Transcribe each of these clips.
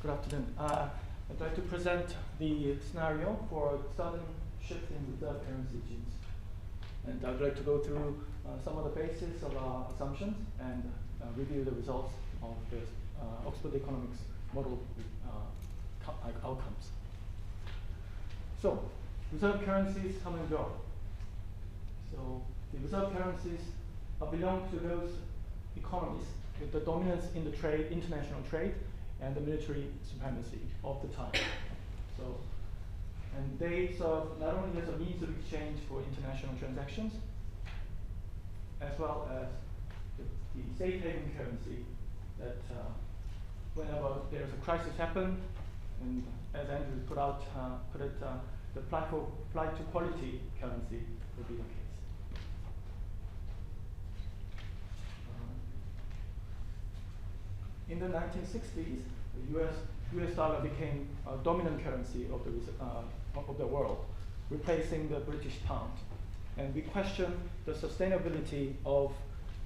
Good afternoon. I'd like to present the scenario for a sudden shift in reserve currency genes. And I'd like to go through some of the basis of our assumptions and review the results of the Oxford Economics model outcomes. So, reserve currencies come and go. So, the reserve currencies belong to those economies with the dominance in the trade, international trade, and the military supremacy of the time. So, and they serve not only as a means of exchange for international transactions, as well as the safe haven currency that whenever there's a crisis happen, and as Andrew put it, the flight to quality currency will be the case. In the 1960s, the US dollar became a dominant currency of the world, replacing the British pound. And we question the sustainability of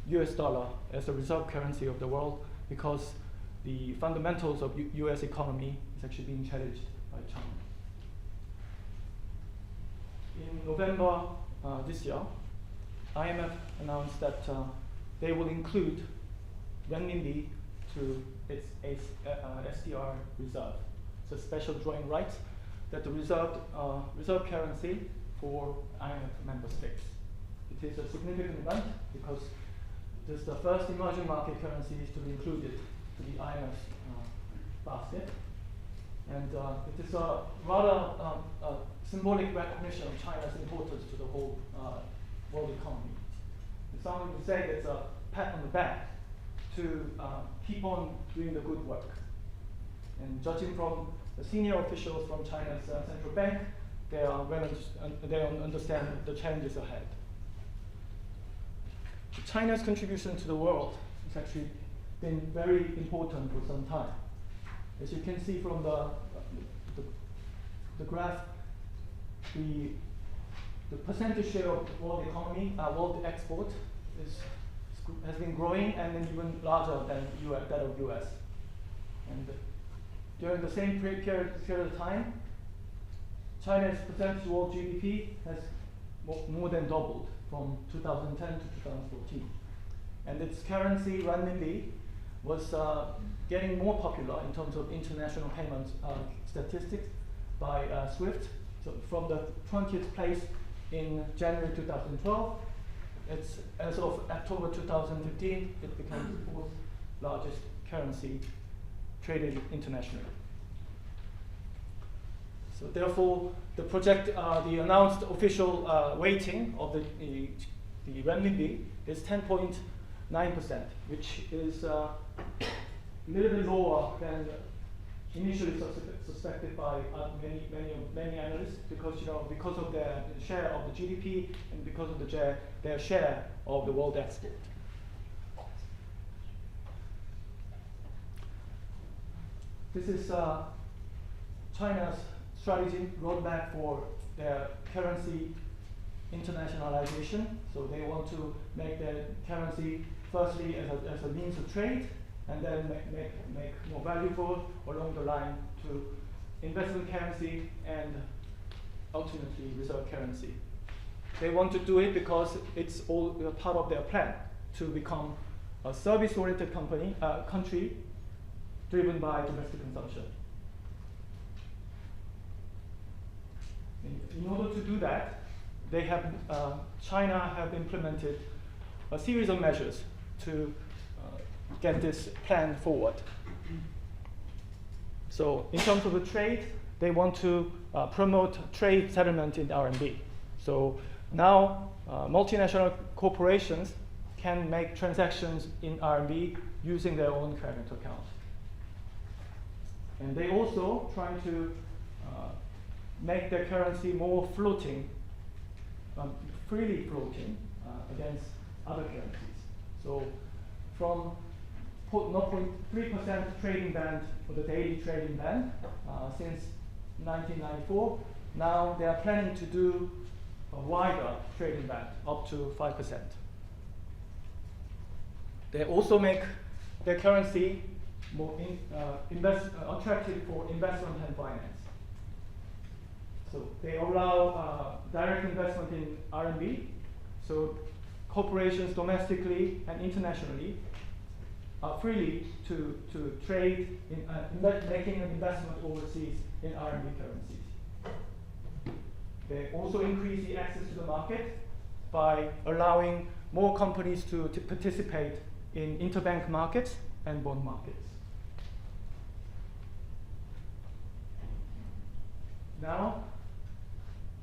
US dollar as a reserve currency of the world because the fundamentals of US economy is actually being challenged by China. In November this year, IMF announced that they will include renminbi to its SDR reserve. It's a special drawing rights that the reserve currency for IMF member states. It is a significant event because this is the first emerging market currencies to be included to the IMF basket. And it is a rather symbolic recognition of China's importance to the whole world economy. Some would say it's a pat on the back to keep on doing the good work. And judging from the senior officials from China's central bank, they understand the challenges ahead. China's contribution to the world has actually been very important for some time. As you can see from the graph, the percentage share of the world economy, world export, has been growing and then even larger than that of US. And during the same period of time, China's percentage of world GDP has more than doubled from 2010 to 2014. And its currency, renminbi, was getting more popular in terms of international payments statistics by SWIFT. So from the 20th place in January 2012, as of October 2015, it becomes the fourth largest currency traded internationally. So therefore, the announced official weighting of the renminbi is 10.9%, which is a little bit lower than initially suspected by many analysts, because of their share of the GDP and because of their share of the world export. This is China's strategy roadmap for their currency internationalization. So they want to make their currency firstly as a means of trade, and then make more valuable along the line to investment currency and ultimately reserve currency. They want to do it because it's all part of their plan to become a service-oriented country driven by domestic consumption. In order to do that, China have implemented a series of measures to get this plan forward. So in terms of the trade, they want to promote trade settlement in RMB. So now multinational corporations can make transactions in RMB using their own current account. And they also try to make their currency more floating, freely floating against other currencies. So from 0.3% trading band for the daily trading band since 1994. Now they are planning to do a wider trading band up to 5%. They also make their currency more attractive for investment and finance. So they allow direct investment in RMB. So corporations domestically and internationally are freely to trade in making an investment overseas in RMB currencies. They also increase the access to the market by allowing more companies to participate in interbank markets and bond markets. Now,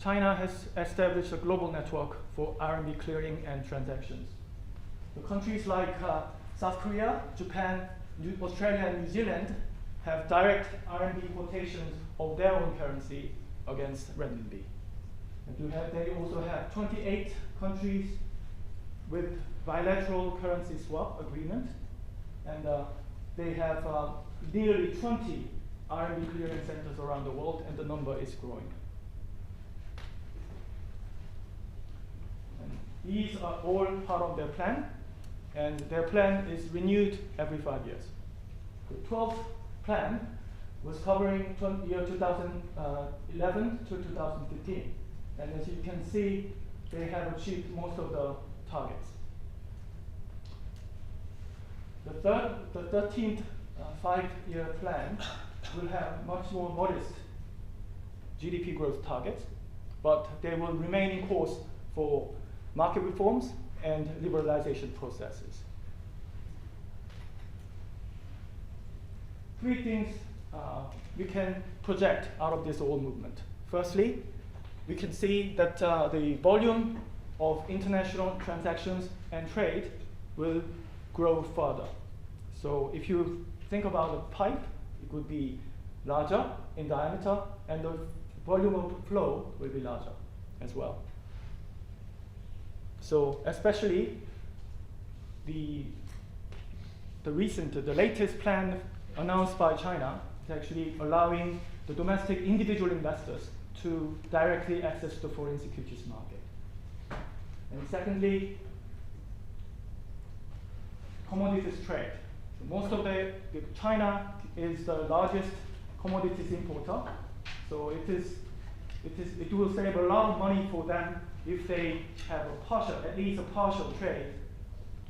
China has established a global network for RMB clearing and transactions. The countries like South Korea, Japan, Australia, and New Zealand have direct RMB quotations of their own currency against renminbi. And they also have 28 countries with bilateral currency swap agreement, and they have nearly 20 RMB clearing centers around the world, and the number is growing. And these are all part of their plan, and their plan is renewed every 5 years. The 12th plan was covering year 2011 to 2015. And as you can see, they have achieved most of the targets. The 13th 5-year plan will have much more modest GDP growth targets, but they will remain in course for market reforms and liberalization processes. 3 things we can project out of this whole movement. Firstly, we can see that the volume of international transactions and trade will grow further. So if you think about a pipe, it would be larger in diameter, and the volume of flow will be larger as well. So especially the latest plan announced by China is actually allowing the domestic individual investors to directly access the foreign securities market. And secondly, commodities trade. So most of China is the largest commodities importer, so it will save a lot of money for them if they have at least a partial trade,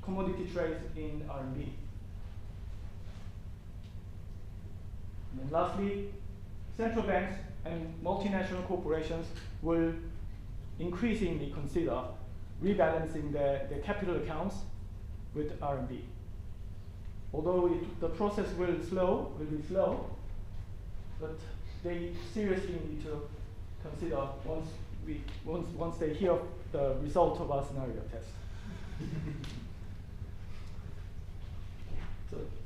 commodity trades in RMB. And then lastly, central banks and multinational corporations will increasingly consider rebalancing their capital accounts with RMB. Although the process will be slow, but they seriously need to consider once they hear the result of our scenario test.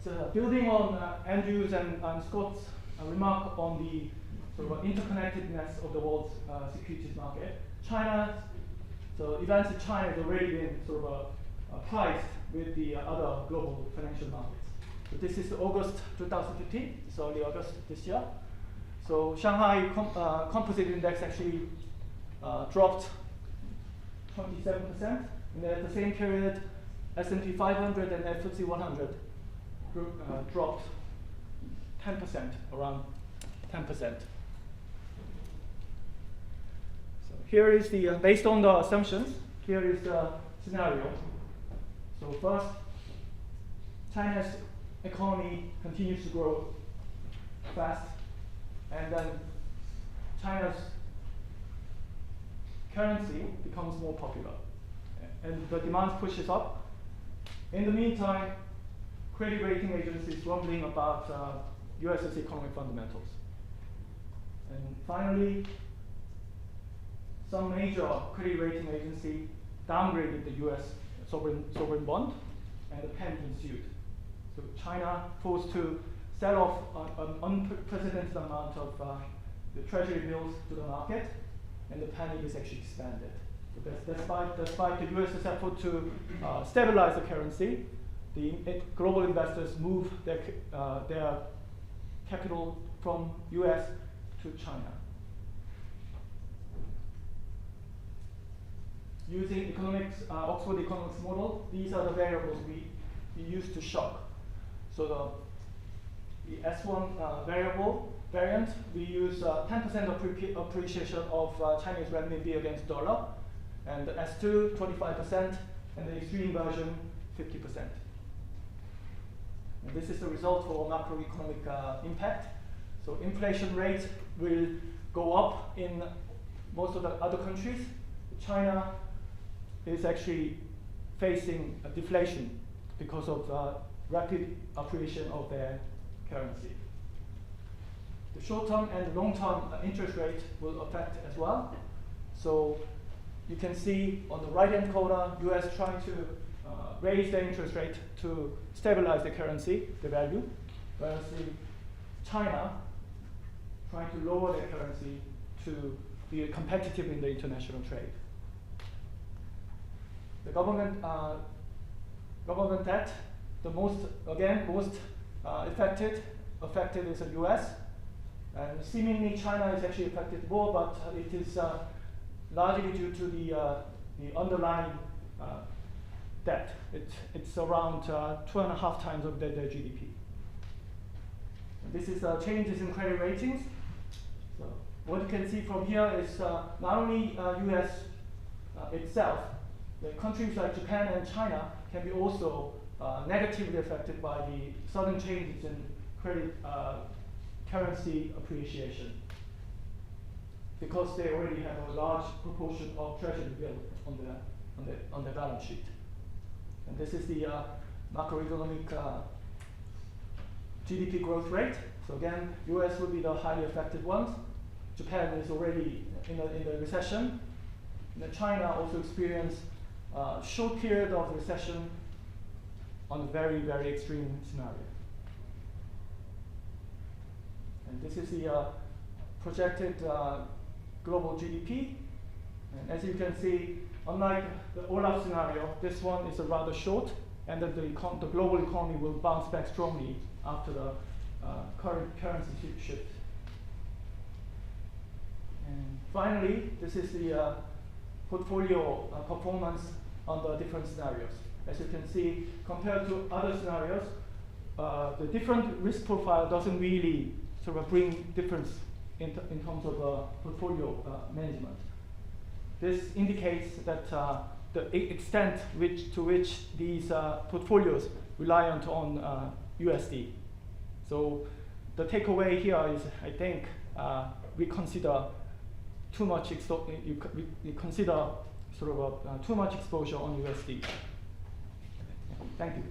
So building on Andrew's and Scott's remark on the sort of interconnectedness of the world's securities market, the events in China has already been sort of priced with the other global financial markets. So this is August 2015, it's early August this year. So Shanghai Composite Index actually dropped 27%, and at the same period, S&P 500 and FTSE 100 dropped 10%, around 10%. So here is the, based on the assumptions, here is the scenario. So first, China's economy continues to grow fast, and then China's currency becomes more popular, and the demand pushes up. In the meantime, credit rating agencies rumbling about US's economic fundamentals. And finally, some major credit rating agency downgraded the US sovereign bond, and the panic ensued. So China forced to sell off an unprecedented amount of the treasury bills to the market, and the panic is actually expanded. So despite the US's effort to stabilize the currency, the global investors move their capital from US to China. Using Oxford economics model, these are the variables we use to shock. So the S1 variant, we use 10% appreciation of Chinese renminbi against dollar, and the S2, 25%, and the extreme version, 50%. And this is the result for macroeconomic impact. So inflation rate will go up in most of the other countries. China is actually facing a deflation because of rapid appreciation of their currency. The short-term and long-term interest rate will affect as well. So you can see on the right-hand corner, US trying to raise the interest rate to stabilize the currency, the value, whereas China trying to lower their currency to be competitive in the international trade. The government debt, the most affected is the US, and seemingly China is actually affected more, but it is largely due to the underlying debt. It's around 2.5 times of their GDP. And this is changes in credit ratings. So what you can see from here is not only US itself, the countries like Japan and China can be also negatively affected by the sudden changes in credit currency appreciation, because they already have a large proportion of treasury bill on their balance sheet. And this is the macroeconomic GDP growth rate. So again, US will be the highly affected ones. Japan is already in the recession. And then China also experienced a short period of recession on a very, very extreme scenario. And this is the projected global GDP. And as you can see, unlike the Olaf scenario, this one is a rather short, and that the global economy will bounce back strongly after the current currency shift. And finally, this is the portfolio performance under different scenarios. As you can see, compared to other scenarios, the different risk profile doesn't really sort of bring difference in terms of portfolio management. This indicates that the extent to which these portfolios rely on USD. So the takeaway here is, I think, we consider too much too much exposure on USD. Thank you.